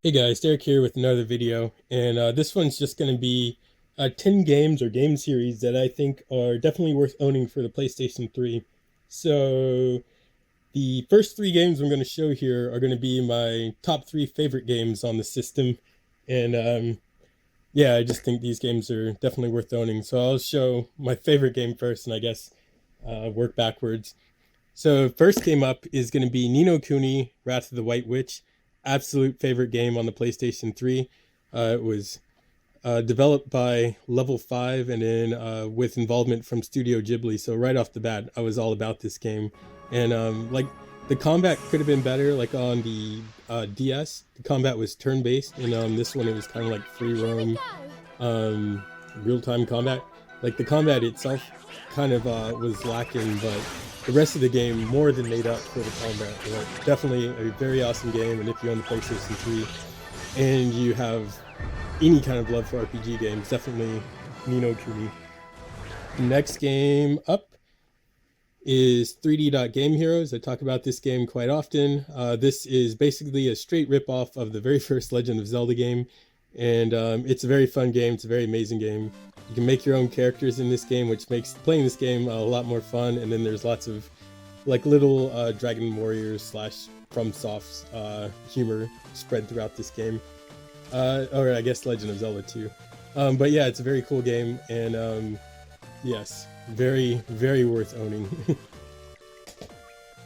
Hey guys, Derek here with another video, and this one's just going to be 10 games or game series that I think are definitely worth owning for the PlayStation 3. So, the first three games I'm going to show here are going to be my top three favorite games on the system, and yeah, I just think these games are definitely worth owning. So, I'll show my favorite game first, and I guess work backwards. So first game up is going to be Ni no Kuni: Wrath of the White Witch. Absolute favorite game on the PlayStation 3. It was developed by Level 5 and then with involvement from Studio Ghibli. So right off the bat, I was all about this game. And like the combat could have been better. Like on the DS, the combat was turn-based, and on this one it was kind of like free roam, um, real-time combat. Like the combat itself kind of was lacking, but the rest of the game more than made up for the combat. Like, definitely a very awesome game, and if you own the PlayStation 3 and you have any kind of love for RPG games, definitely Ni no Kuni. Next game up is 3D Game Heroes. I talk about this game quite often. This is basically a straight rip-off of the very first Legend of Zelda game, and it's a very fun game. It's a very amazing game. You can make your own characters in this game, which makes playing this game a lot more fun, and then there's lots of like little Dragon Warriors slash FromSoft's humor spread throughout this game. Or I guess Legend of Zelda too. But yeah, it's a very cool game, and yes, very, very worth owning.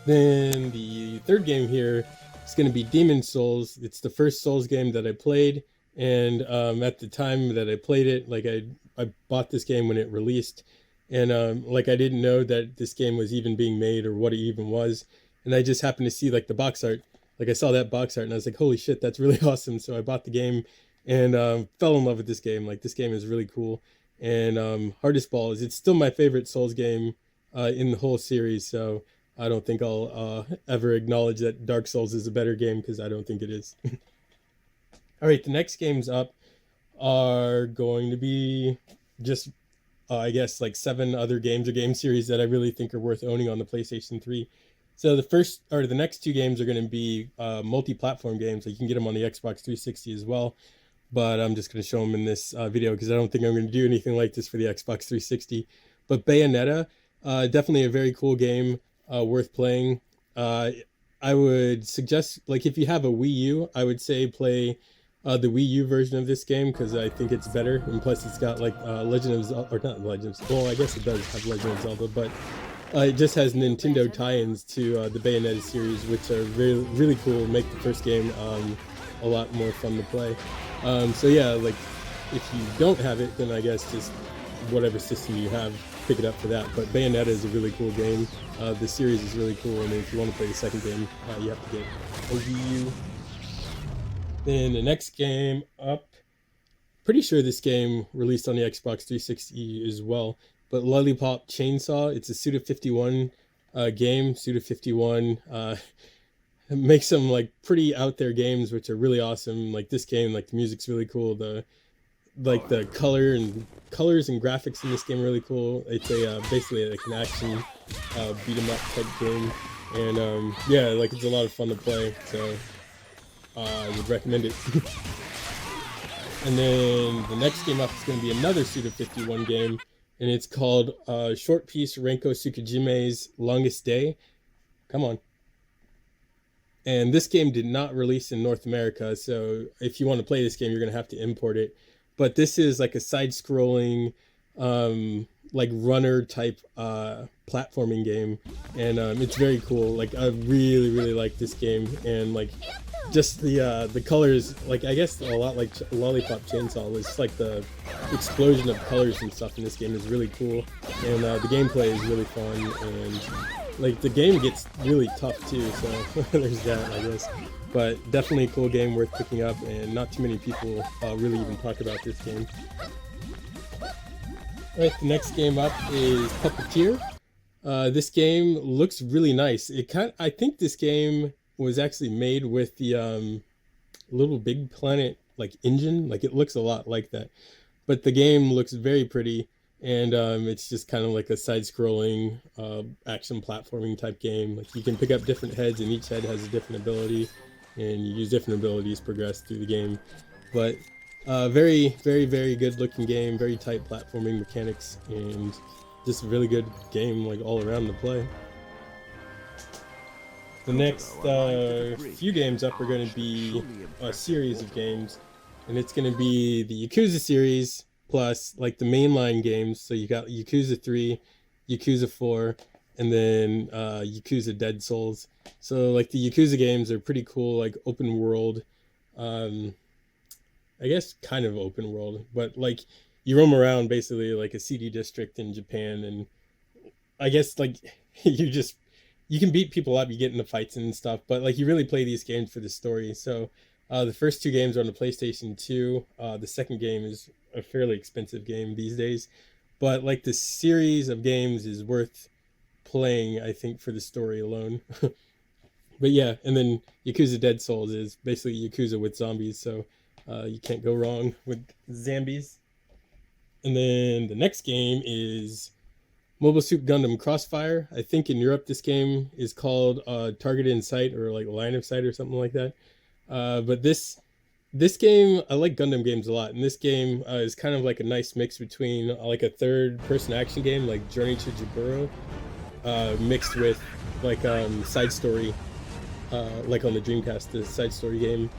Then the third game here is going to be Demon Souls. It's the first Souls game that I played, and at the time that I played it, like I bought this game when it released, and like I didn't know that this game was even being made or what it even was, and I just happened to see like the box art. Like I saw that box art and I was like, holy shit, that's really awesome. So I bought the game and fell in love with this game. Like this game is really cool. And Hardest Balls, it's still my favorite Souls game in the whole series. So I don't think I'll ever acknowledge that Dark Souls is a better game because I don't think it is. All right, the next games up are going to be just, I guess, like seven other games or game series that I really think are worth owning on the PlayStation 3. So the first or the next two games are going to be multi-platform games. Like you can get them on the Xbox 360 as well, but I'm just going to show them in this video because I don't think I'm going to do anything like this for the Xbox 360. But Bayonetta, definitely a very cool game, worth playing. I would suggest, like, if you have a Wii U, I would say play the Wii U version of this game because I think it's better. And plus, it's got like Legend of Zelda, or not Legend of, well, I guess it does have Legend of Zelda, but it just has Nintendo tie-ins to the Bayonetta series, which are really, really cool. Make the first game a lot more fun to play. So yeah, like if you don't have it, then I guess just whatever system you have, pick it up for that. But Bayonetta is a really cool game. The series is really cool, and if you want to play the second game, you have to get a Wii U. Then the next game up, pretty sure this game released on the Xbox 360 as well, but Lollipop Chainsaw. It's a Suda51 game. Suda51 makes some like pretty out there games, which are really awesome. Like this game, like the music's really cool. The like the colors and graphics in this game are really cool. It's a basically like an action beat 'em up type game, and yeah, like it's a lot of fun to play. So I would recommend it. And then the next game up is going to be another Suda51 game, and it's called Short Piece Renko Tsukujime's Longest Day. Come on. And this game did not release in North America, so if you want to play this game, you're going to have to import it. But this is like a side-scrolling, like runner type platforming game, and it's very cool. Like I really, really like this game, and like just the colors, like I guess a lot like Lollipop Chainsaw was like the explosion of colors and stuff in this game is really cool, and the gameplay is really fun, and like the game gets really tough too, so there's that, I guess. But definitely a cool game worth picking up, and not too many people really even talk about this game. Alright, the next game up is Puppeteer. This game looks really nice. I think this game was actually made with the Little Big Planet like engine. Like it looks a lot like that, but the game looks very pretty, and it's just kind of like a side-scrolling action platforming type game. Like you can pick up different heads, and each head has a different ability. and you use different abilities to progress through the game. But very, very, very good looking game, very tight platforming mechanics, and just a really good game like all around to play. The next few games up are going to be a series of games, and it's going to be the Yakuza series plus like the mainline games. So you got Yakuza 3, Yakuza 4, and then Yakuza Dead Souls. So like the Yakuza games are pretty cool, like open world, I guess kind of open world, but like you roam around basically like a CD district in Japan, and I guess like you can beat people up, you get into fights and stuff, but like you really play these games for the story. So the first 2 games are on the PlayStation 2. The second game is a fairly expensive game these days, but like the series of games is worth playing, I think, for the story alone. But yeah, and then Yakuza Dead Souls is basically Yakuza with zombies, so you can't go wrong with zombies. And then the next game is Mobile Suit Gundam Crossfire. I think in Europe this game is called Targeted in Sight, or like Line of Sight or something like that. But this game, I like Gundam games a lot, and this game is kind of like a nice mix between like a third-person action game like Journey to Jaburo, mixed with like side story, like on the Dreamcast, the side story game.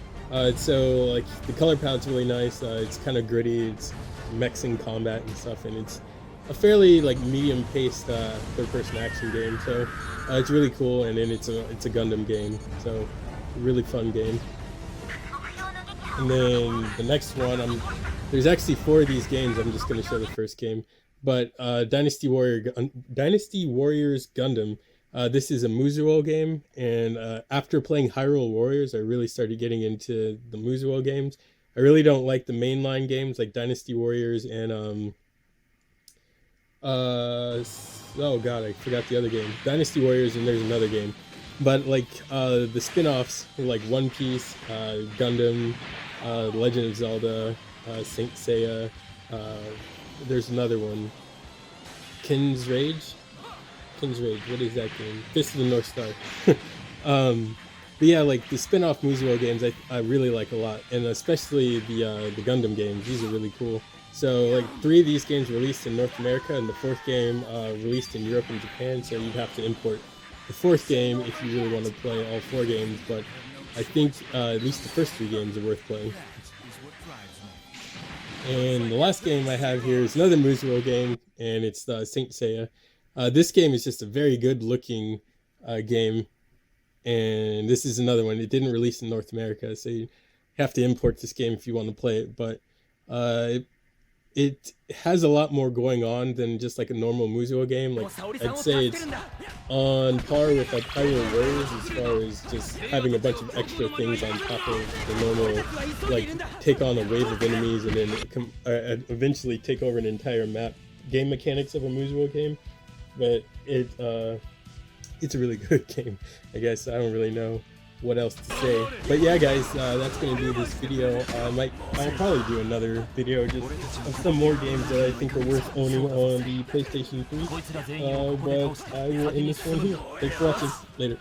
So like the color palette's really nice. It's kind of gritty. It's meching combat and stuff, and it's a fairly like medium-paced third-person action game. So it's really cool, and then it's a Gundam game, so really fun game. And then the next one, there's actually 4 of these games. I'm just going to show the first game, but Dynasty Warriors Gundam. This is a Musuo game, and after playing Hyrule Warriors, I really started getting into the Musuo games. I really don't like the mainline games like Dynasty Warriors and oh god, I forgot the other game. Dynasty Warriors, and there's another game. But like the spin-offs like One Piece, Gundam, Legend of Zelda, Saint Seiya, there's another one, Kin's Rage, what is that game? Fist of the North Star. But yeah, like the spin-off Musuo games I really like a lot, and especially the Gundam games. These are really cool. So like 3 of these games released in North America, and the 4th game released in Europe and Japan, so you'd have to import the 4th game if you really want to play all 4 games, but I think at least the first 3 games are worth playing. And the last game I have here is another Musuo game, and it's Saint Seiya. This game is just a very good looking game, and this is another one. It didn't release in North America, so you have to import this game if you want to play it, but it has a lot more going on than just like a normal Musuo game. Like I'd say it's on par with like Hyrule Warriors as far as just having a bunch of extra things on top of the normal, like take on a wave of enemies and then eventually take over an entire map game mechanics of a Musuo game. But it's a really good game, I guess. I don't really know what else to say, but yeah guys, that's gonna do this video. I'll probably do another video just of some more games that I think are worth owning on the PlayStation 3, but I will end this one here. Thanks for watching. Later.